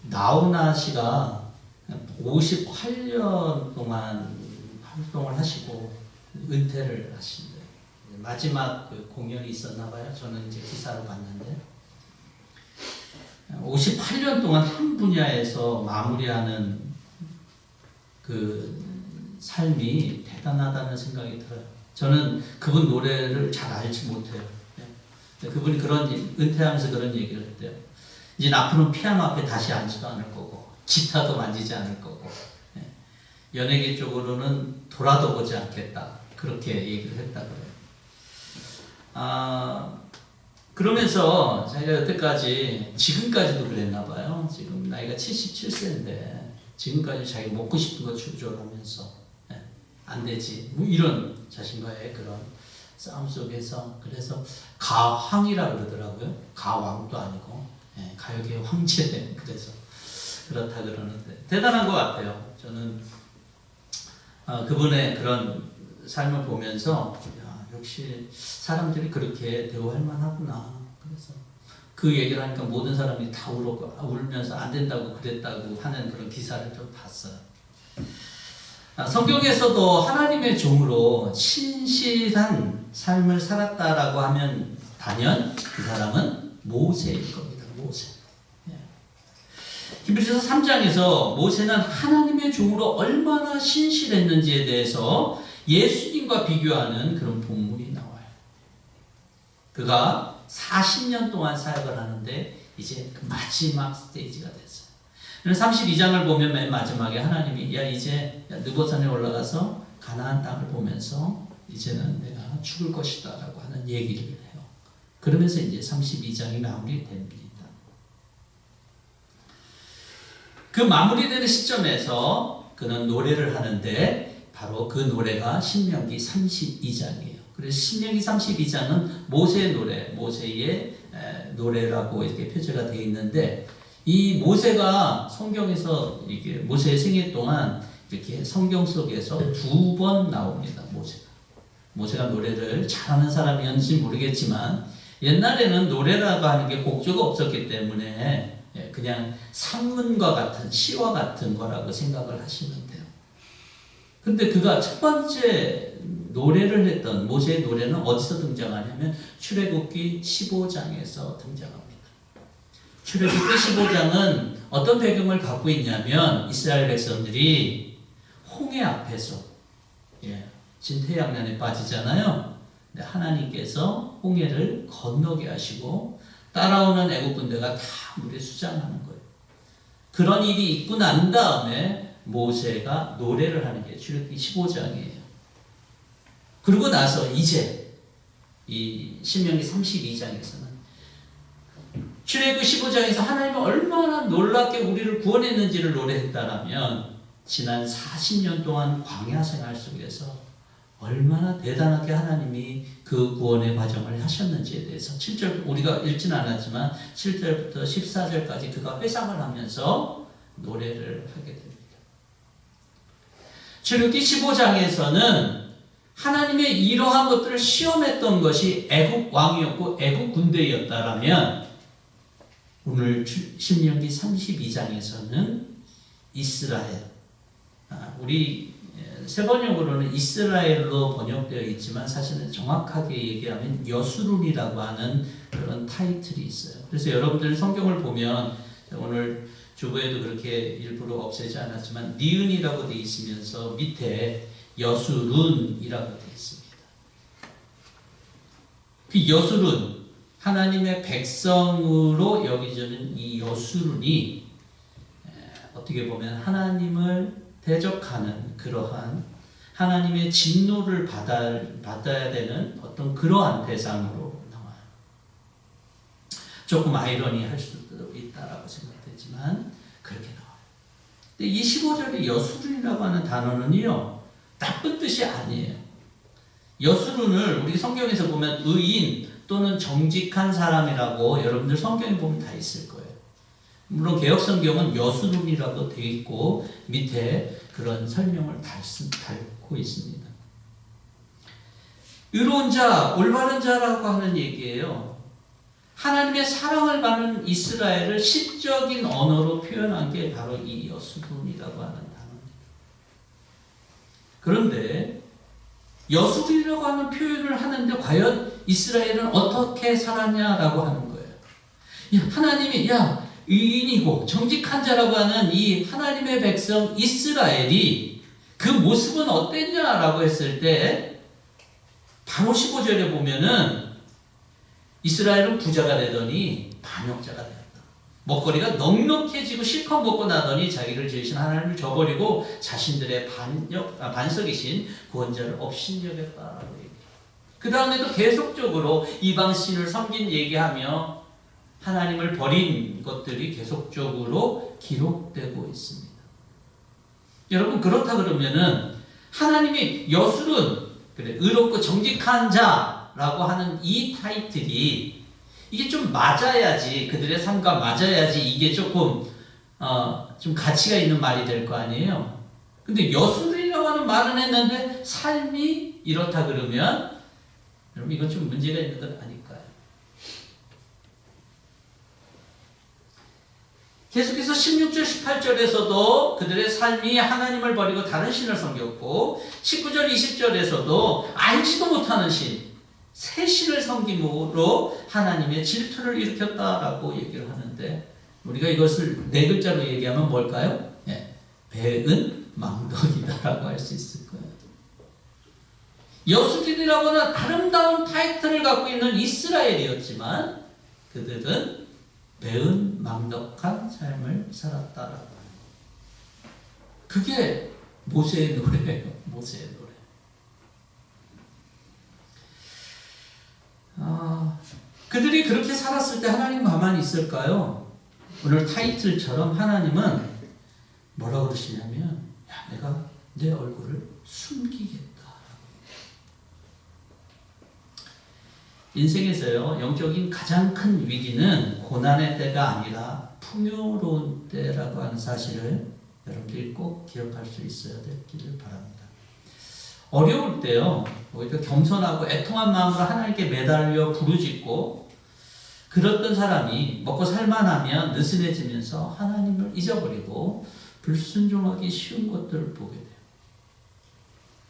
나훈아 씨가 58년 동안 활동을 하시고 은퇴를 하신대요. 마지막 공연이 있었나 봐요. 저는 이제 기사를 봤는데 58년 동안 한 분야에서 마무리하는 그 삶이 대단하다는 생각이 들어요. 저는 그분 노래를 잘 알지 못해요. 그분이 은퇴하면서 그런 얘기를 했대요. 이제 앞으로는 피아노 앞에 다시 앉지도 않을 거고 기타도 만지지 않을 거고 연예계 쪽으로는 돌아도 보지 않겠다. 그렇게 얘기를 했다고요. 그러면서 자기가 여태까지 지금까지도 그랬나 봐요. 지금 나이가 77세인데 지금까지 자기가 먹고 싶은 거 조절하면서 안 되지. 뭐 이런 자신과의 그런 싸움 속에서 그래서 가황이라 그러더라고요. 가왕도 아니고 가요계 황제된 그래서 그렇다 그러는데 대단한 것 같아요. 저는 그분의 그런 삶을 보면서 역시 사람들이 그렇게 대우할 만하구나. 그래서 그 얘기를 하니까 모든 사람이 다 울면서 안 된다고 그랬다고 하는 그런 기사를 좀 봤어요. 성경에서도 하나님의 종으로 신실한 삶을 살았다라고 하면 단연 그 사람은 모세일 겁니다. 모세. 히브리서 3장에서 모세는 하나님의 종으로 얼마나 신실했는지에 대해서 예수님과 비교하는 그런 본문이 나와요. 그가 40년 동안 사역을 하는데 이제 그 마지막 스테이지가 됐어요. 32장을 보면 맨 마지막에 하나님이 이제 느보산에 올라가서 가나안 땅을 보면서 이제는 내가 죽을 것이다 라고 하는 얘기를 해요. 그러면서 이제 32장이 마무리됩니다. 그 마무리되는 시점에서 그는 노래를 하는데 바로 그 노래가 신명기 32장이에요. 그래서 신명기 32장은 모세의 노래, 모세의 노래라고 이렇게 표제가 되어 있는데 이 모세가 성경에서 이게 모세의 생애 동안 이렇게 성경 속에서 2번 나옵니다. 모세가 노래를 잘하는 사람이었는지 모르겠지만 옛날에는 노래라고 하는 게 곡조가 없었기 때문에 그냥 산문과 같은 시와 같은 거라고 생각을 하시면 돼요. 근데 그가 첫 번째 노래를 했던 모세의 노래는 어디서 등장하냐면 출애굽기 15장에서 등장합니다. 출애굽기 15장은 어떤 배경을 갖고 있냐면 이스라엘 백성들이 홍해 앞에서 진퇴양난에 빠지잖아요. 하나님께서 홍해를 건너게 하시고 따라오는 애국 군대가 다 물에 수장하는 거예요. 그런 일이 있고 난 다음에 모세가 노래를 하는 게 출애굽기 15장이에요. 그리고 나서 이제 이 신명기 32장에서는 출애굽기 15장에서 하나님이 얼마나 놀랍게 우리를 구원했는지를 노래했다라면 지난 40년 동안 광야 생활 속에서 얼마나 대단하게 하나님이 그 구원의 과정을 하셨는지에 대해서 7절 우리가 읽지는 않았지만 7절부터 14절까지 그가 회상을 하면서 노래를 하게 됩니다. 출애굽기 15장에서는 하나님의 이러한 것들을 시험했던 것이 애국 왕이었고 애국 군대였다라면 오늘 신명기 32장에서는 이스라엘 우리 세번역으로는 이스라엘로 번역되어 있지만 사실은 정확하게 얘기하면 여수룬이라고 하는 그런 타이틀이 있어요. 그래서 여러분들 성경을 보면 오늘 주보에도 그렇게 일부러 없애지 않았지만 니은이라고 되어 있으면서 밑에 여수룬이라고 되어 있습니다. 그 여수룬 하나님의 백성으로 여기지는 이 여수룬이 어떻게 보면 하나님을 대적하는 그러한 하나님의 진노를 받아야 되는 어떤 그러한 대상으로 나와요. 조금 아이러니할 수도 있다라고 생각되지만 그렇게 나와요. 근데 이 15절의 여수룬이라고 하는 단어는요 나쁜 뜻이 아니에요. 여수룬을 우리 성경에서 보면 의인 또는 정직한 사람이라고 여러분들 성경에 보면 다 있을 거예요. 물론 개혁성경은 여수룬이라고 되어 있고 밑에 그런 설명을 달고 있습니다. 의로운 자, 올바른 자라고 하는 얘기예요. 하나님의 사랑을 받는 이스라엘을 시적인 언어로 표현한 게 바로 이 여수분이라고 하는 단어입니다. 그런데 여수분이라고 하는 표현을 하는데 과연 이스라엘은 어떻게 살았냐라고 하는 거예요. 하나님이 의인이고 정직한 자라고 하는 이 하나님의 백성 이스라엘이 그 모습은 어땠냐라고 했을 때 바로 15절에 보면은 이스라엘은 부자가 되더니 반역자가 되었다. 먹거리가 넉넉해지고 실컷 먹고 나더니 자기를 지으신 하나님을 저버리고 자신들의 반석이신 구원자를 업신여겼다라고 얘기해요. 그 다음에도 계속적으로 이방신을 섬긴 얘기하며 하나님을 버린 것들이 계속적으로 기록되고 있습니다. 여러분 그렇다 그러면은 하나님이 여술은 의롭고 정직한 자라고 하는 이 타이틀이 이게 좀 맞아야지, 그들의 삶과 맞아야지 이게 조금 좀 가치가 있는 말이 될 거 아니에요. 근데 여술이라고 하는 말은 했는데 삶이 이렇다 그러면 여러분 이건 좀 문제가 있는 것 아닐까요? 계속해서 16절, 18절에서도 그들의 삶이 하나님을 버리고 다른 신을 섬겼고 19절, 20절에서도 알지도 못하는 신, 새 신을 섬김으로 하나님의 질투를 일으켰다라고 얘기를 하는데 우리가 이것을 네 글자로 얘기하면 뭘까요? 배은 망덕이다라고 할 수 있을 거예요. 여수들이라고 하는 아름다운 타이틀을 갖고 있는 이스라엘이었지만 그들은 배은 망덕한 삶을 살았다라고 합니다. 그게 모세의 노래예요. 모세의 노래. 그들이 그렇게 살았을 때 하나님 가만히 있을까요? 오늘 타이틀처럼 하나님은 뭐라고 그러시냐면 내가 내 얼굴을 숨기겠다. 인생에서요, 영적인 가장 큰 위기는 고난의 때가 아니라 풍요로운 때라고 하는 사실을 여러분들이 꼭 기억할 수 있어야 되기를 바랍니다. 어려울 때요, 오히려 겸손하고 애통한 마음으로 하나님께 매달려 부르짖고 그랬던 사람이 먹고 살만하면 느슨해지면서 하나님을 잊어버리고 불순종하기 쉬운 것들을 보게 돼요.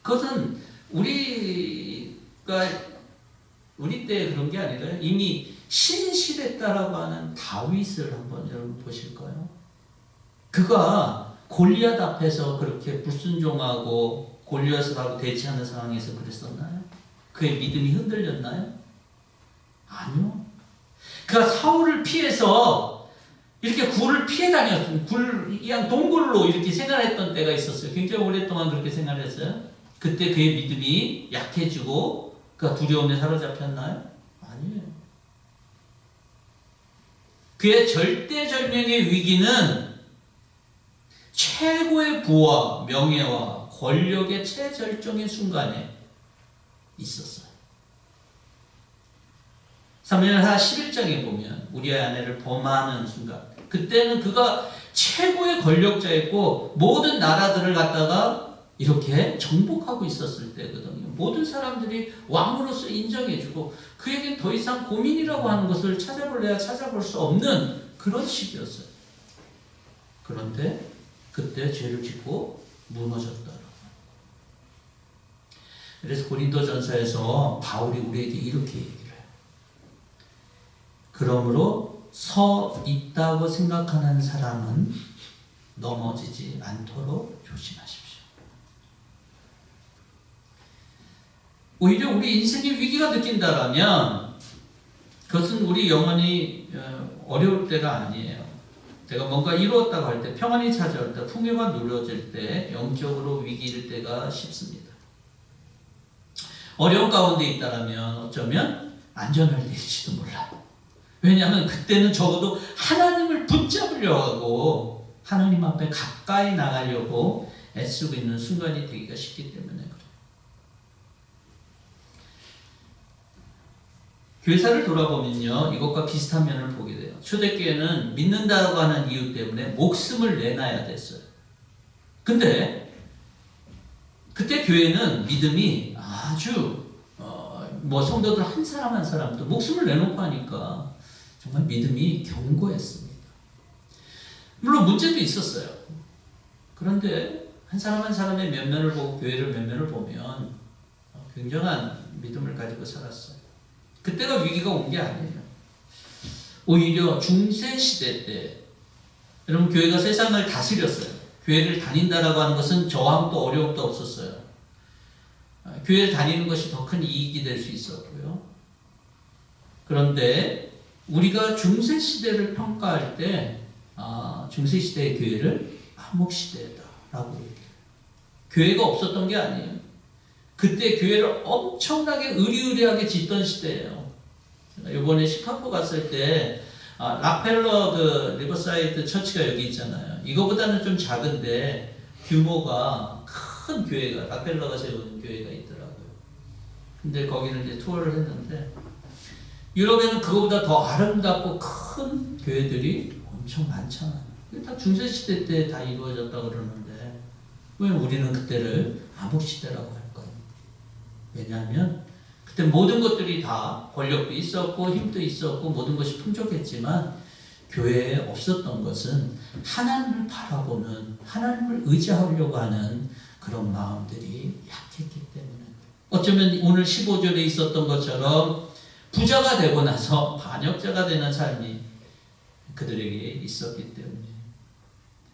그것은 우리 때 그런 게 아니라 이미 신실했다라고 하는 다윗을 한번 여러분 보실까요? 그가 골리앗 앞에서 그렇게 불순종하고 골리앗하고 대치하는 상황에서 그랬었나요? 그의 믿음이 흔들렸나요? 아니요. 그가 사울을 피해서 이렇게 굴을 피해 다녔어요. 그냥 동굴로 이렇게 생활했던 때가 있었어요. 굉장히 오랫동안 그렇게 생활했어요. 그때 그의 믿음이 약해지고 그가 두려움에 사로잡혔나요? 아니에요. 그의 절대절명의 위기는 최고의 부와 명예와 권력의 최절정의 순간에 있었어요. 사무엘하 11장에 보면 우리의 아내를 범하는 순간, 그때는 그가 최고의 권력자였고 모든 나라들을 갖다가 이렇게 정복하고 있었을 때거든요. 모든 사람들이 왕으로서 인정해주고 그에겐 더 이상 고민이라고 하는 것을 찾아볼래야 찾아볼 수 없는 그런 시기였어요. 그런데 그때 죄를 짓고 무너졌다. 그래서 고린도전서에서 바울이 우리에게 이렇게 얘기를 해요. 그러므로 서 있다고 생각하는 사람은 넘어지지 않도록 조심하십시오. 오히려 우리 인생의 위기가 느낀다라면 그것은 우리 영혼이 어려울 때가 아니에요. 내가 뭔가 이루었다고 할 때, 평안이 찾아올 때, 풍요가 누려질 때 영적으로 위기일 때가 쉽습니다. 어려운 가운데 있다라면 어쩌면 안전할 때일지도 몰라요. 왜냐하면 그때는 적어도 하나님을 붙잡으려고 하고 하나님 앞에 가까이 나가려고 애쓰고 있는 순간이 되기가 쉽기 때문에 그래요. 교회사를 돌아보면요, 이것과 비슷한 면을 보게 돼요. 초대교회는 믿는다고 하는 이유 때문에 목숨을 내놔야 됐어요. 근데 그때 교회는 믿음이 아주 성도들 한 사람 한 사람도 목숨을 내놓고 하니까 정말 믿음이 견고했습니다. 물론 문제도 있었어요. 그런데 한 사람 한 사람의 면면을 보고 교회를 면면을 보면 굉장한 믿음을 가지고 살았어요. 그때가 위기가 온 게 아니에요. 오히려 중세시대 때 여러분 교회가 세상을 다스렸어요. 교회를 다닌다라고 하는 것은 저항도 어려움도 없었어요. 교회를 다니는 것이 더 큰 이익이 될 수 있었고요. 그런데 우리가 중세시대를 평가할 때 중세시대의 교회를 암흑시대다라고 얘기해요. 교회가 없었던 게 아니에요. 그때 교회를 엄청나게 의리의리하게 짓던 시대예요. 이번에 시카고 갔을 때 락펠러 그 리버사이드 처치가 여기 있잖아요. 이거보다는 좀 작은데 규모가 큰 교회가 락펠러가 세운 교회가 있더라고요. 근데 거기는 이제 투어를 했는데 유럽에는 그거보다 더 아름답고 큰 교회들이 엄청 많잖아요. 다 중세시대 때 다 이루어졌다고 그러는데 왜 우리는 그때를 암흑시대라고 할까요? 왜냐하면 그때 모든 것들이 다 권력도 있었고 힘도 있었고 모든 것이 풍족했지만 교회에 없었던 것은 하나님을 바라보는 하나님을 의지하려고 하는 그런 마음들이 약했기 때문에 어쩌면 오늘 15절에 있었던 것처럼 부자가 되고 나서 반역자가 되는 삶이 그들에게 있었기 때문에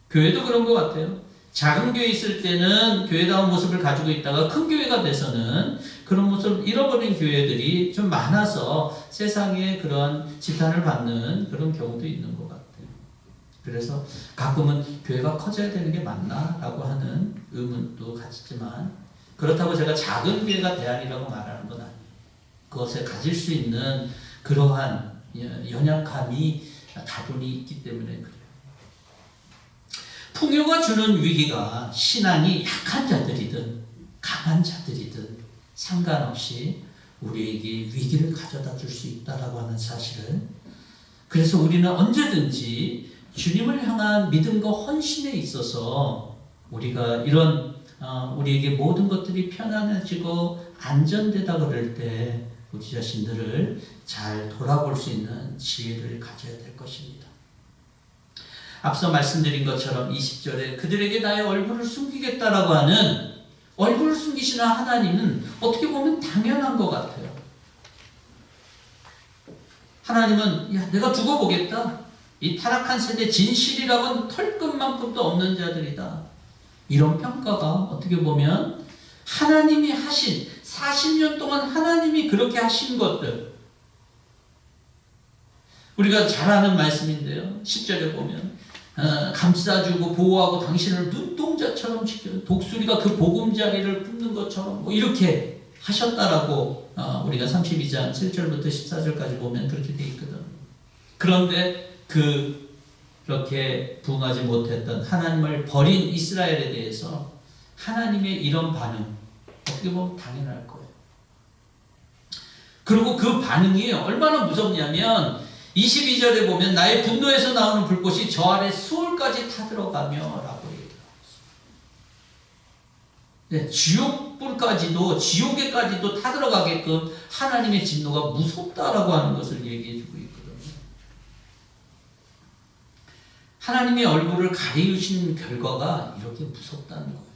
교회도 그런 것 같아요. 작은 교회 있을 때는 교회다운 모습을 가지고 있다가 큰 교회가 돼서는 그런 모습을 잃어버린 교회들이 좀 많아서 세상에 그런 지탄을 받는 그런 경우도 있는 것 같아요. 그래서 가끔은 교회가 커져야 되는 게 맞나? 라고 하는 의문도 가지지만 그렇다고 제가 작은 교회가 대안이라고 말하는 건 아니에요. 그것에 가질 수 있는 그러한 연약함이 다분히 있기 때문에 그래요. 풍요가 주는 위기가 신앙이 약한 자들이든 강한 자들이든 상관없이 우리에게 위기를 가져다 줄 수 있다라고 하는 사실을 그래서 우리는 언제든지 주님을 향한 믿음과 헌신에 있어서 우리가 이런 우리에게 모든 것들이 편안해지고 안전되다 그럴 때 우리 자신들을 잘 돌아볼 수 있는 지혜를 가져야 될 것입니다. 앞서 말씀드린 것처럼 20절에 그들에게 나의 얼굴을 숨기겠다라고 하는 얼굴을 숨기시는 하나님은 어떻게 보면 당연한 것 같아요. 하나님은 야 내가 두고 보겠다. 이 타락한 세대 진실이라고는 털끝만큼도 없는 자들이다. 이런 평가가 어떻게 보면 하나님이 하신 40년 동안 하나님이 그렇게 하신 것들 우리가 잘 아는 말씀인데요. 10절에 보면 감싸주고 보호하고 당신을 눈동자처럼 지켜 독수리가 그 보금자리를 뿜는 것처럼 뭐 이렇게 하셨다라고 우리가 32장 7절부터 14절까지 보면 그렇게 돼 있거든. 그런데 그렇게 부응하지 못했던 하나님을 버린 이스라엘에 대해서 하나님의 이런 반응 어떻게 보면 당연할 거예요. 그리고 그 반응이 얼마나 무섭냐면 22절에 보면 나의 분노에서 나오는 불꽃이 저 아래 수월까지 타들어가며 라고 얘기하고 있어요. 네, 지옥불까지도 지옥에까지도 타들어가게끔 하나님의 진노가 무섭다라고 하는 것을 얘기해주고 있거든요. 하나님의 얼굴을 가리우신 결과가 이렇게 무섭다는 거예요.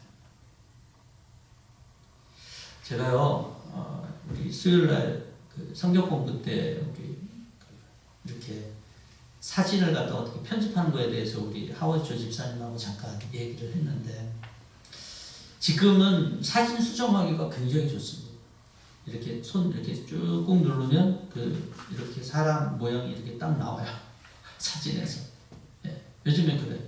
제가요 우리 수요일날 그 성경 공부 때 우리 이렇게 사진을 갖다 어떻게 편집하는 거에 대해서 우리 하워드 집사님하고 잠깐 얘기를 했는데 지금은 사진 수정하기가 굉장히 좋습니다. 이렇게 손 이렇게 쭉 누르면 이렇게 사람 모양이 이렇게 딱 나와요. 사진에서. 예, 요즘엔 그래요.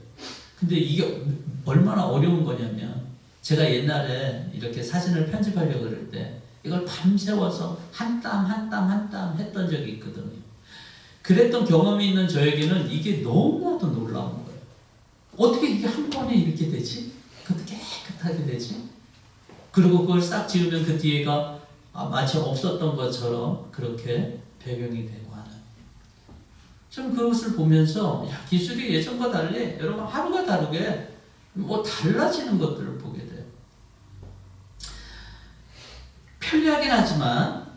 근데 이게 얼마나 어려운 거냐면 제가 옛날에 이렇게 사진을 편집하려고 그럴 때 이걸 밤새워서 한 땀 한 땀 한 땀 했던 적이 있거든요. 그랬던 경험이 있는 저에게는 이게 너무나도 놀라운 거예요. 어떻게 이게 한 번에 이렇게 되지? 어떻게 깨끗하게 되지? 그리고 그걸 싹 지우면 그 뒤에가 마치 없었던 것처럼 그렇게 배경이 되고 하는. 좀 그것을 보면서 기술이 예전과 달리 여러분 하루가 다르게 뭐 달라지는 것들을 보게 돼요. 편리하긴 하지만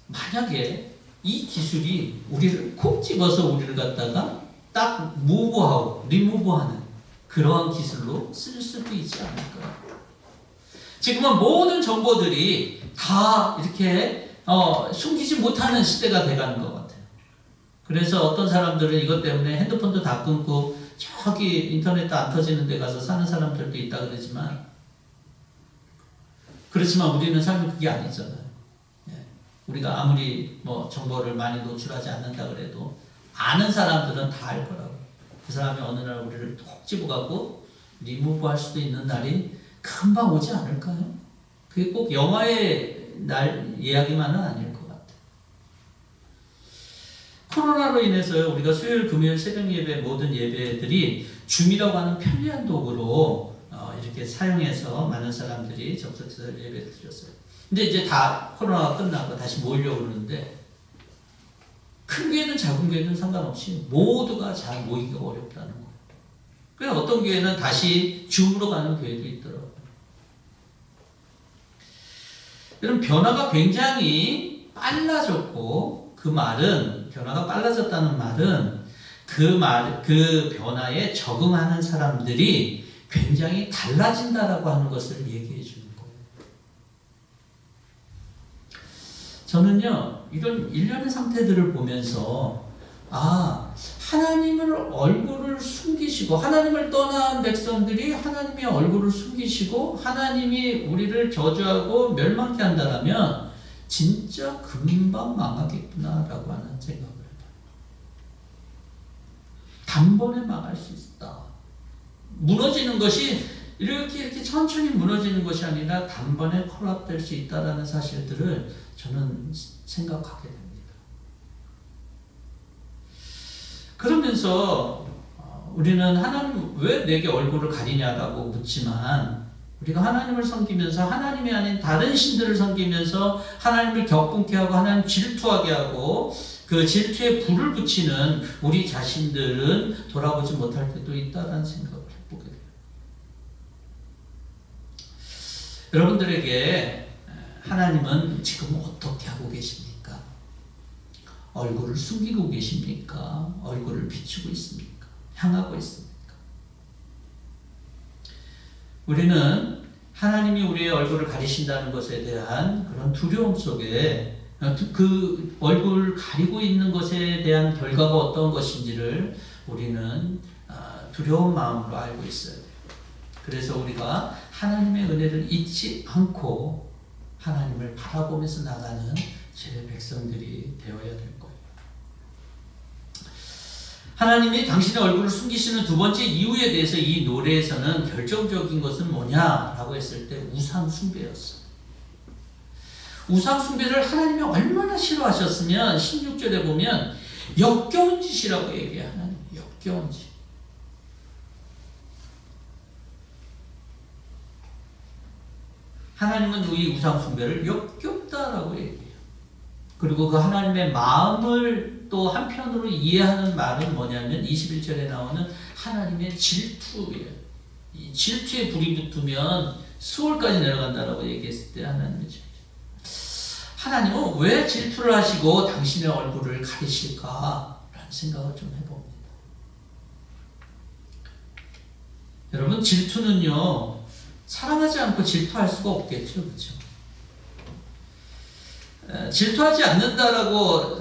만약에 이 기술이 우리를 콕 집어서 우리를 갖다가 딱 무브하고 리무브하는 그러한 기술로 쓸 수도 있지 않을까. 지금은 모든 정보들이 다 이렇게 숨기지 못하는 시대가 돼가는 것 같아요. 그래서 어떤 사람들은 이것 때문에 핸드폰도 다 끊고 저기 인터넷도 안 터지는 데 가서 사는 사람들도 있다 그렇지만 우리는 삶이 그게 아니잖아요. 우리가 아무리 정보를 많이 노출하지 않는다 그래도 아는 사람들은 다 알 거라고. 그 사람이 어느 날 우리를 톡 집어가고 리무브할 수도 있는 날이 금방 오지 않을까요? 그게 꼭 영화의 날 이야기만은 아닐 것 같아요. 코로나로 인해서 우리가 수요일, 금요일 새벽 예배 모든 예배들이 줌이라고 하는 편리한 도구로 이렇게 사용해서 많은 사람들이 접속해서 예배를 드렸어요. 근데 이제 다 코로나가 끝나고 다시 모이려고 그러는데 큰 교회는 작은 교회는 상관없이 모두가 잘 모이기가 어렵다는 거예요. 그래서 어떤 교회는 다시 줌으로 가는 교회도 있더라고요. 이런 변화가 굉장히 빨라졌고 그 말은 변화가 빨라졌다는 말은 그 변화에 적응하는 사람들이 굉장히 달라진다라고 하는 것을 얘기해 주는 거예요. 저는요, 이런 일련의 상태들을 보면서, 하나님을 얼굴을 숨기시고, 하나님을 떠난 백성들이 하나님의 얼굴을 숨기시고, 하나님이 우리를 저주하고 멸망케 한다면, 진짜 금방 망하겠구나라고 하는 생각을 해요. 단번에 망할 수 있다. 무너지는 것이 이렇게 천천히 무너지는 것이 아니라 단번에 콜랩될 수 있다라는 사실들을 저는 생각하게 됩니다. 그러면서 우리는 하나님 왜 내게 얼굴을 가리냐라고 묻지만 우리가 하나님을 섬기면서 하나님이 아닌 다른 신들을 섬기면서 하나님을 격분케 하고 하나님 질투하게 하고 그 질투에 불을 붙이는 우리 자신들은 돌아보지 못할 때도 있다는 생각을 해보게 돼요. 여러분들에게 하나님은 지금 어떻게 하고 계십니까? 얼굴을 숨기고 계십니까? 얼굴을 비추고 있습니까? 향하고 있습니까? 우리는 하나님이 우리의 얼굴을 가리신다는 것에 대한 그런 두려움 속에 그 얼굴 가리고 있는 것에 대한 결과가 어떤 것인지를 우리는 두려운 마음으로 알고 있어야 돼요. 그래서 우리가 하나님의 은혜를 잊지 않고 하나님을 바라보면서 나가는 제 백성들이 되어야 될 거예요. 하나님이 당신의 얼굴을 숨기시는 두 번째 이유에 대해서 이 노래에서는 결정적인 것은 뭐냐라고 했을 때 우상 숭배였어요. 우상 숭배를 하나님이 얼마나 싫어하셨으면 16절에 보면 역겨운 짓이라고 얘기해요. 하나님 역겨운 짓. 하나님은 이 우상 숭배를 역겹다라고 얘기해요. 그리고 그 하나님의 마음을 또 한편으로 이해하는 말은 뭐냐면 21절에 나오는 하나님의 질투예요. 이 질투에 불이 붙으면 수월까지 내려간다라고 얘기했을 때 하나님의 질투. 하나님은 왜 질투를 하시고 당신의 얼굴을 가리실까라는 생각을 좀 해봅니다. 여러분 질투는요 사랑하지 않고 질투할 수가 없겠죠, 그렇죠? 질투하지 않는다라고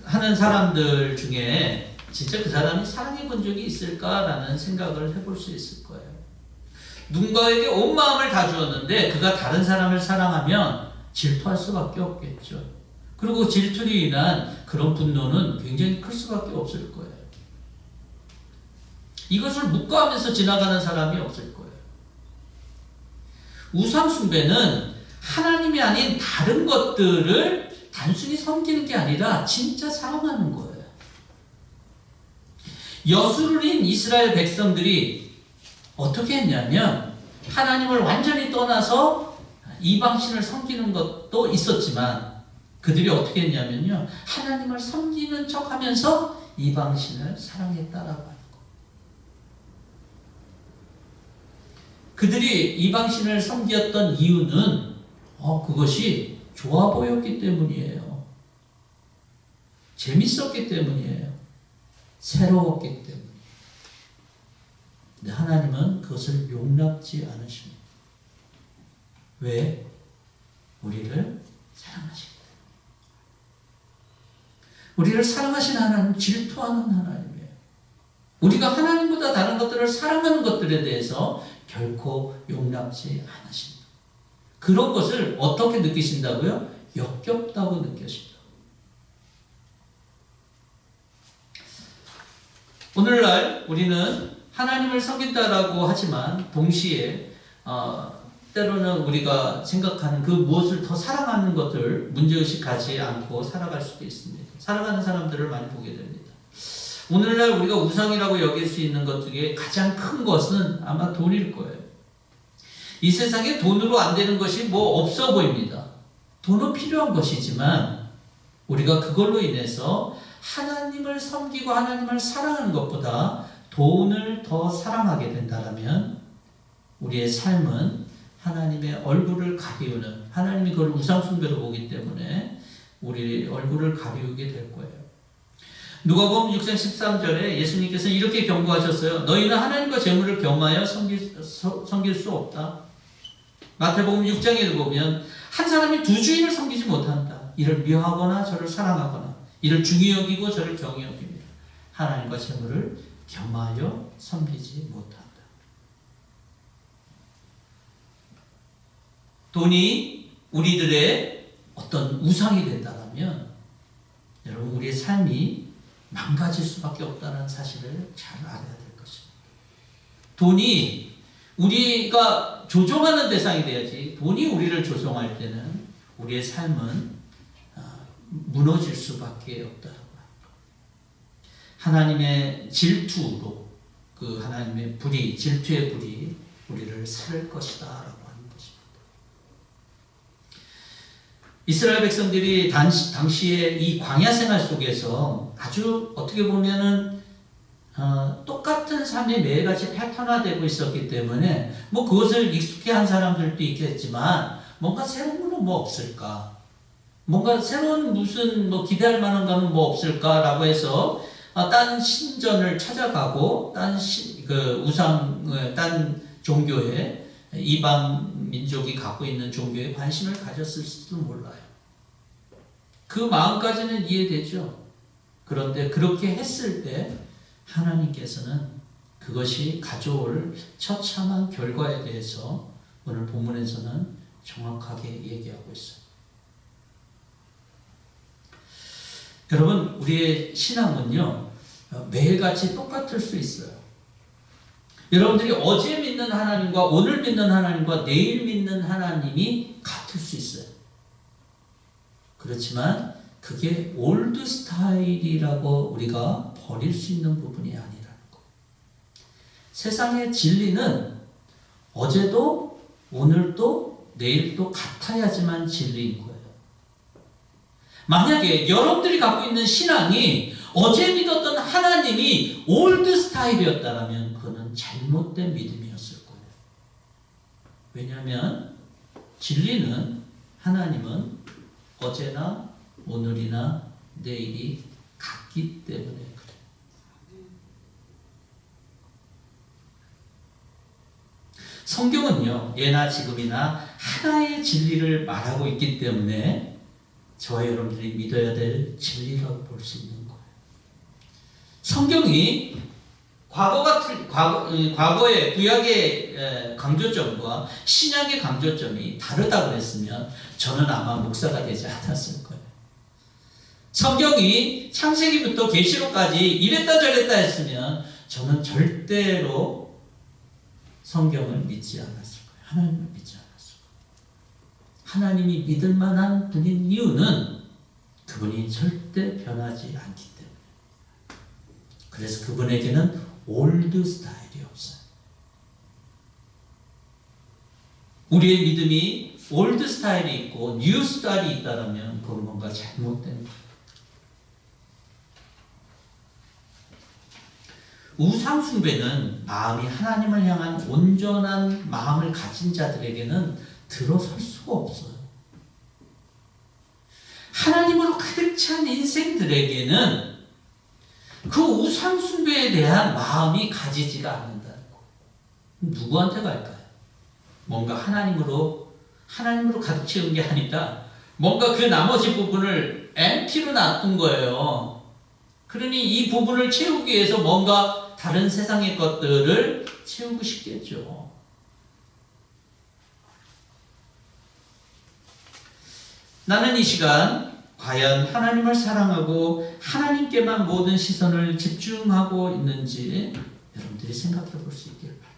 하는 사람들 중에 진짜 그 사람이 사랑해 본 적이 있을까라는 생각을 해볼 수 있을 거예요. 누군가에게 온 마음을 다 주었는데 그가 다른 사람을 사랑하면 질투할 수밖에 없겠죠. 그리고 질투로 인한 그런 분노는 굉장히 클 수밖에 없을 거예요. 이것을 묵과하면서 지나가는 사람이 없을 거예요. 우상 숭배는 하나님이 아닌 다른 것들을 단순히 섬기는 게 아니라 진짜 사랑하는 거예요. 여수르인 이스라엘 백성들이 어떻게 했냐면 하나님을 완전히 떠나서 이방신을 섬기는 것도 있었지만 그들이 어떻게 했냐면요 하나님을 섬기는 척 하면서 이방신을 사랑했다라고 하는 거예요. 그들이 이방신을 섬겼던 이유는 그것이 좋아 보였기 때문이에요. 재밌었기 때문이에요. 새로웠기 때문에. 근데 하나님은 그것을 용납지 않으십니다. 왜? 우리를 사랑하시기 때문에. 우리를 사랑하시는 하나님, 질투하는 하나님이에요. 우리가 하나님보다 다른 것들을 사랑하는 것들에 대해서 결코 용납지 않으십니다. 그런 것을 어떻게 느끼신다고요? 역겹다고 느껴진다. 오늘날 우리는 하나님을 섬긴다라고 하지만 동시에 때로는 우리가 생각하는 그 무엇을 더 사랑하는 것들 문제의식 가지 않고 살아갈 수도 있습니다. 살아가는 사람들을 많이 보게 됩니다. 오늘날 우리가 우상이라고 여길 수 있는 것 중에 가장 큰 것은 아마 돈일 거예요. 이 세상에 돈으로 안 되는 것이 뭐 없어 보입니다. 돈은 필요한 것이지만 우리가 그걸로 인해서 하나님을 섬기고 하나님을 사랑하는 것보다 돈을 더 사랑하게 된다면 우리의 삶은 하나님의 얼굴을 가리우는, 하나님이 그걸 우상숭배로 보기 때문에 우리 얼굴을 가리우게 될 거예요. 누가복음 6장 13절에 예수님께서 이렇게 경고하셨어요. 너희는 하나님과 재물을 겸하여 섬길 수 없다. 마태복음 6장에 보면 한 사람이 두 주인을 섬기지 못한다. 이를 미워하거나 저를 사랑하거나 이를 중히 여기고 저를 경히 여깁니다. 하나님과 재물을 겸하여 섬기지 못한다. 돈이 우리들의 어떤 우상이 된다면 여러분 우리의 삶이 망가질 수밖에 없다는 사실을 잘 알아야 될 것입니다. 돈이 우리가 조종하는 대상이 돼야지 돈이 우리를 조종할 때는 우리의 삶은 무너질 수밖에 없다라고 합니다. 하나님의 질투로 그 하나님의 불이, 질투의 불이 우리를 살을 것이다 라고 하는 것입니다. 이스라엘 백성들이 당시에 이 광야 생활 속에서 아주 어떻게 보면은 똑같은 삶이 매일같이 패턴화되고 있었기 때문에 뭐 그것을 익숙해한 사람들도 있겠지만 뭔가 새로운 건 뭐 없을까? 뭔가 새로운 무슨 뭐 기대할 만한 거는 뭐 없을까라고 해서 딴 신전을 찾아가고 딴 종교에 이방 민족이 갖고 있는 종교에 관심을 가졌을지도 몰라요. 그 마음까지는 이해되죠. 그런데 그렇게 했을 때 하나님께서는 그것이 가져올 처참한 결과에 대해서 오늘 본문에서는 정확하게 얘기하고 있어요. 여러분, 우리의 신앙은요, 매일같이 똑같을 수 있어요. 여러분들이 어제 믿는 하나님과 오늘 믿는 하나님과 내일 믿는 하나님이 같을 수 있어요. 그렇지만 그게 올드 스타일이라고 우리가 버릴 수 있는 부분이 아니라는 거. 세상의 진리는 어제도 오늘도 내일도 같아야지만 진리인 거예요. 만약에 여러분들이 갖고 있는 신앙이 어제 믿었던 하나님이 올드 스타일이었다면 그는 잘못된 믿음이었을 거예요. 왜냐하면 진리는 하나님은 어제나 오늘이나 내일이 같기 때문에 그래요. 성경은요, 예나 지금이나 하나의 진리를 말하고 있기 때문에 저와 여러분들이 믿어야 될 진리라고 볼 수 있는 거예요. 성경이 과거의 구약의 강조점과 신약의 강조점이 다르다고 했으면 저는 아마 목사가 되지 않았을 거예요. 성경이 창세기부터 계시록까지 이랬다 저랬다 했으면 저는 절대로 성경을 믿지 않았을 거예요. 하나님을 믿지 않았을 거예요. 하나님이 믿을 만한 분인 이유는 그분이 절대 변하지 않기 때문에. 그래서 그분에게는 올드 스타일이 없어요. 우리의 믿음이 올드 스타일이 있고 뉴 스타일이 있다면 그건 뭔가 잘못된 거예요. 우상숭배는 마음이 하나님을 향한 온전한 마음을 가진 자들에게는 들어설 수가 없어요. 하나님으로 가득 찬 인생들에게는 그 우상 숭배에 대한 마음이 가지지가 않는다는 거. 누구한테 갈까요? 뭔가 하나님으로 가득 채운 게 아니라 뭔가 그 나머지 부분을 empty로 놔둔 거예요. 그러니 이 부분을 채우기 위해서 뭔가 다른 세상의 것들을 채우고 싶겠죠. 나는 이 시간 과연 하나님을 사랑하고 하나님께만 모든 시선을 집중하고 있는지 여러분들이 생각해 볼 수 있기를 바랍니다.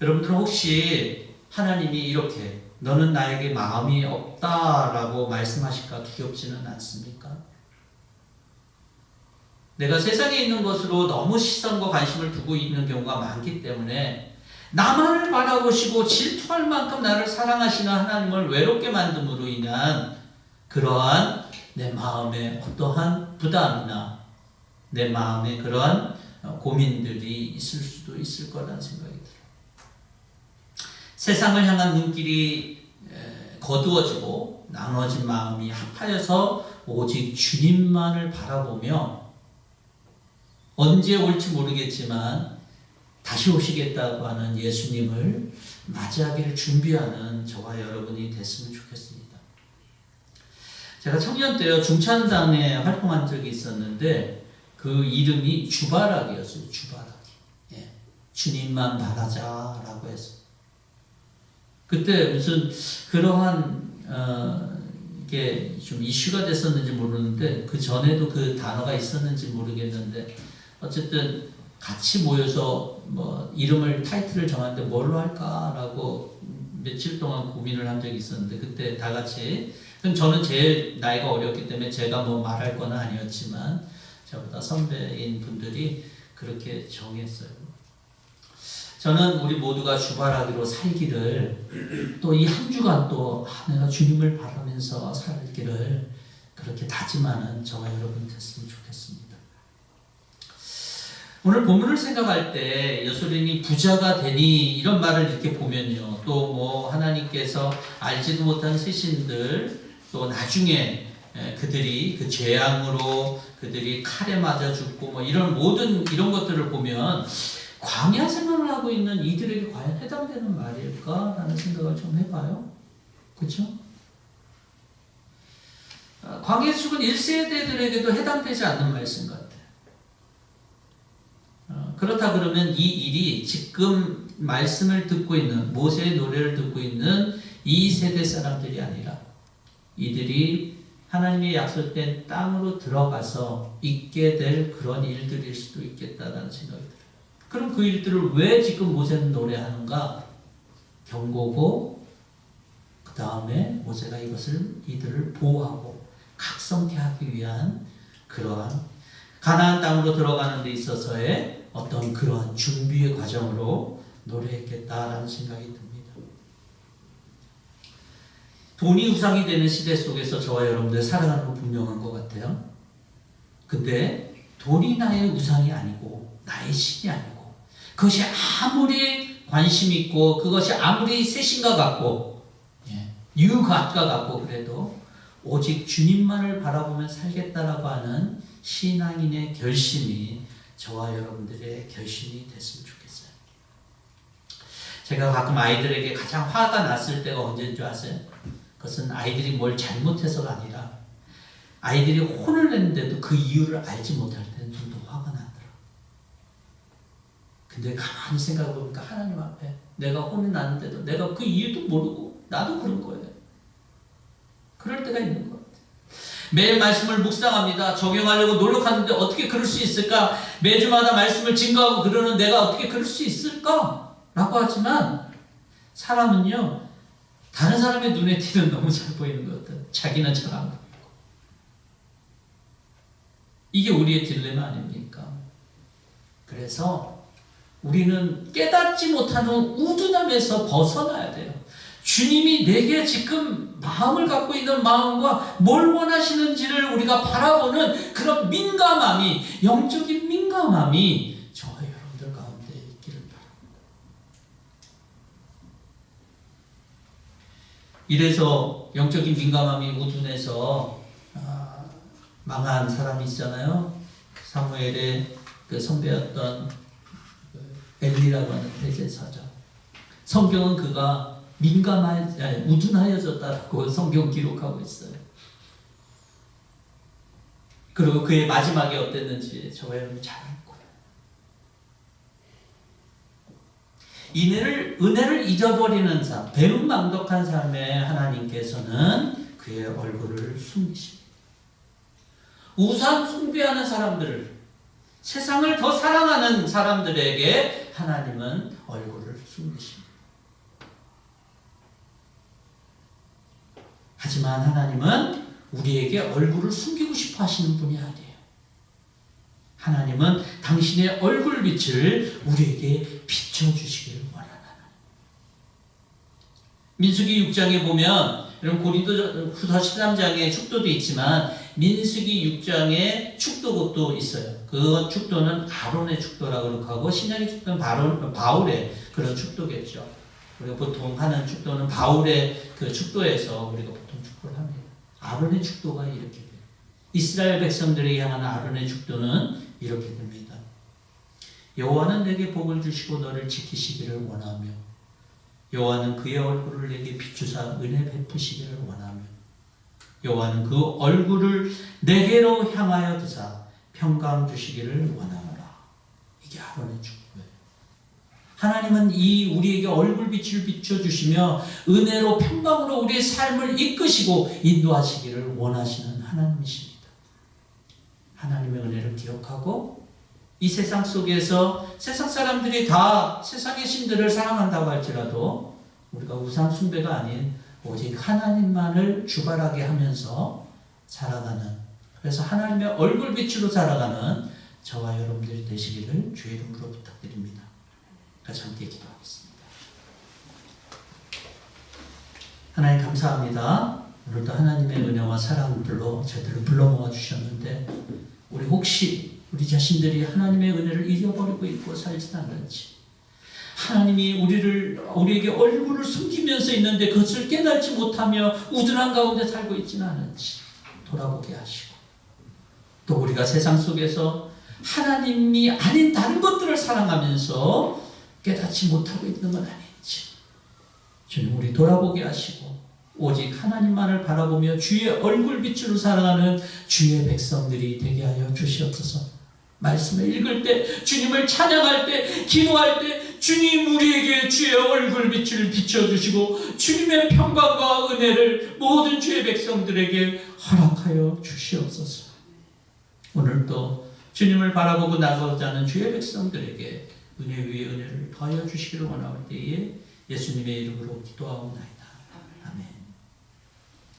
여러분들 혹시 하나님이 이렇게 너는 나에게 마음이 없다라고 말씀하실까 두렵지는 않습니까? 내가 세상에 있는 것으로 너무 시선과 관심을 두고 있는 경우가 많기 때문에 나만을 바라보시고 질투할 만큼 나를 사랑하시는 하나님을 외롭게 만듦으로 인한 그러한 내 마음에 어떠한 부담이나 내 마음에 그러한 고민들이 있을 수도 있을 거라는 생각이 들어요. 세상을 향한 눈길이 거두어지고 나눠진 마음이 합하여서 오직 주님만을 바라보며 언제 올지 모르겠지만 다시 오시겠다고 하는 예수님을 맞이하기를 준비하는 저와 여러분이 됐으면 좋겠습니다. 제가 청년 때요 중찬당에 활동한 적이 있었는데 그 이름이 주바락이었어요. 주바락. 예. 주님만 바라자라고 해서 그때 무슨 그러한 이게 좀 이슈가 됐었는지 모르는데 그 전에도 그 단어가 있었는지 모르겠는데 어쨌든 같이 모여서 뭐 이름을 타이틀을 정하는데 뭘로 할까라고 며칠 동안 고민을 한 적이 있었는데 그때 다 같이 그럼 저는 제일 나이가 어렸기 때문에 제가 뭐 말할 건 아니었지만 저보다 선배인 분들이 그렇게 정했어요. 저는 우리 모두가 주바라기로 살기를 또 이 한 주간 또 내가 주님을 바라면서 살기를 그렇게 다짐하는 저와 여러분 됐으면 좋겠습니다. 오늘 본문을 생각할 때 여소린이 부자가 되니 이런 말을 이렇게 보면요. 또 뭐 하나님께서 알지도 못한 세신들 또 나중에 그들이 그 재앙으로 그들이 칼에 맞아 죽고 뭐 이런 모든 이런 것들을 보면 광야 생활을 하고 있는 이들에게 과연 해당되는 말일까라는 생각을 좀 해봐요. 그렇죠? 광야에 죽은 1세대들에게도 해당되지 않는 말씀 같아요. 그렇다 그러면 이 일이 지금 말씀을 듣고 있는 모세의 노래를 듣고 있는 이 세대 사람들이 아니라 이들이 하나님의 약속된 땅으로 들어가서 있게 될 그런 일들일 수도 있겠다라는 생각이 들어요. 그럼 그 일들을 왜 지금 모세는 노래하는가? 경고고 그 다음에 모세가 이들을 보호하고 각성케 하기 위한 그러한 가나안 땅으로 들어가는 데 있어서의 어떤 그러한 준비의 과정으로 노래했겠다라는 생각이 듭니다. 돈이 우상이 되는 시대 속에서 저와 여러분들 살아가는 건 분명한 것 같아요. 근데 돈이 나의 우상이 아니고 나의 신이 아니고 그것이 아무리 관심 있고 그것이 아무리 세신과 같고 유gat과 같고 그래도 오직 주님만을 바라보며 살겠다라고 하는 신앙인의 결심이 저와 여러분들의 결심이 됐으면 좋겠어요. 제가 가끔 아이들에게 가장 화가 났을 때가 언제인 줄 아세요? 그것은 아이들이 뭘 잘못해서가 아니라 아이들이 혼을 냈는데도 그 이유를 알지 못할 때는 좀 더 화가 나더라. 근데 가만히 생각해보니까 하나님 앞에 내가 혼이 났는데도 내가 그 이유도 모르고 나도 그런 거예요. 그럴 때가 있는 것 같아요. 매일 말씀을 묵상합니다. 적용하려고 노력하는데 어떻게 그럴 수 있을까? 매주마다 말씀을 증거하고 그러는 내가 어떻게 그럴 수 있을까? 라고 하지만 사람은요 다른 사람의 눈에 띄는 너무 잘 보이는 것 같아요. 자기는 잘 안 보이고. 이게 우리의 딜레마 아닙니까? 그래서 우리는 깨닫지 못하는 우둔함에서 벗어나야 돼요. 주님이 내게 지금 마음을 갖고 있는 마음과 뭘 원하시는지를 우리가 바라보는 그런 민감함이, 영적인 민감함이 저와 여러분들 가운데 있기를 바랍니다. 이래서 영적인 민감함이 우둔해서 망한 사람이 있잖아요. 사무엘의 그 선배였던 엘리라고 하는 대제사장. 성경은 그가 우둔하여졌다라고 성경 기록하고 있어요. 그리고 그의 마지막이 어땠는지 저와 여러분 잘 알고. 은혜를 잊어버리는 삶, 배은망덕한 삶에 하나님께서는 그의 얼굴을 숨기십니다. 우상 숭배하는 사람들, 세상을 더 사랑하는 사람들에게 하나님은 얼굴을 숨기십니다. 하지만 하나님은 우리에게 얼굴을 숨기고 싶어 하시는 분이 아니에요. 하나님은 당신의 얼굴빛을 우리에게 비춰주시기를 원하는 하나님. 민수기 6장에 보면 이런 고린도 후서 13장에 축도도 있지만 민수기 6장에 축도곡도 있어요. 그 축도는 아론의 축도라고 하고 신약의 축도는 바울의 그런 축도겠죠. 우리가 보통 하는 축도는 바울의 그 축도에서 우리가 보통 축도를 합니다. 아론의 축도가 이렇게 돼요. 이스라엘 백성들에게 향한 아론의 축도는 이렇게 됩니다. 여호와는 내게 복을 주시고 너를 지키시기를 원하며 여호와는 그의 얼굴을 내게 비추사 은혜 베푸시기를 원하며 여호와는 그 얼굴을 내게로 향하여 드사 평강 주시기를 원하노라. 이게 아론의 축도예요. 하나님은 우리에게 얼굴빛을 비춰주시며 은혜로 평강으로 우리의 삶을 이끄시고 인도하시기를 원하시는 하나님이십니다. 하나님의 은혜를 기억하고 이 세상 속에서 세상 사람들이 다 세상의 신들을 사랑한다고 할지라도 우리가 우상 숭배가 아닌 오직 하나님만을 주발하게 하면서 살아가는, 그래서 하나님의 얼굴빛으로 살아가는 저와 여러분들이 되시기를 주의 이름으로 부탁드립니다. 같이 함께 기도하겠습니다. 하나님 감사합니다. 오늘도 하나님의 은혜와 사랑들로 저희들을 불러 모아 주셨는데 우리 혹시 우리 자신들이 하나님의 은혜를 잊어버리고 있고 살지 않는지, 하나님이 우리에게 얼굴을 숨기면서 있는데 그것을 깨닫지 못하며 우둔한 가운데 살고 있지는 않은지 돌아보게 하시고, 또 우리가 세상 속에서 하나님이 아닌 다른 것들을 사랑하면서 깨닫지 못하고 있는 건 아닌지 주님 우리 돌아보게 하시고 오직 하나님만을 바라보며 주의 얼굴빛으로 살아가는 주의 백성들이 되게 하여 주시옵소서. 말씀을 읽을 때, 주님을 찬양할 때, 기도할 때 주님 우리에게 주의 얼굴빛을 비춰주시고 주님의 평강과 은혜를 모든 주의 백성들에게 허락하여 주시옵소서. 오늘도 주님을 바라보고 나가고자 하는 주의 백성들에게 은혜 위에 은혜를 더하여 주시기를 원하올 때에 예수님의 이름으로 기도하옵나이다.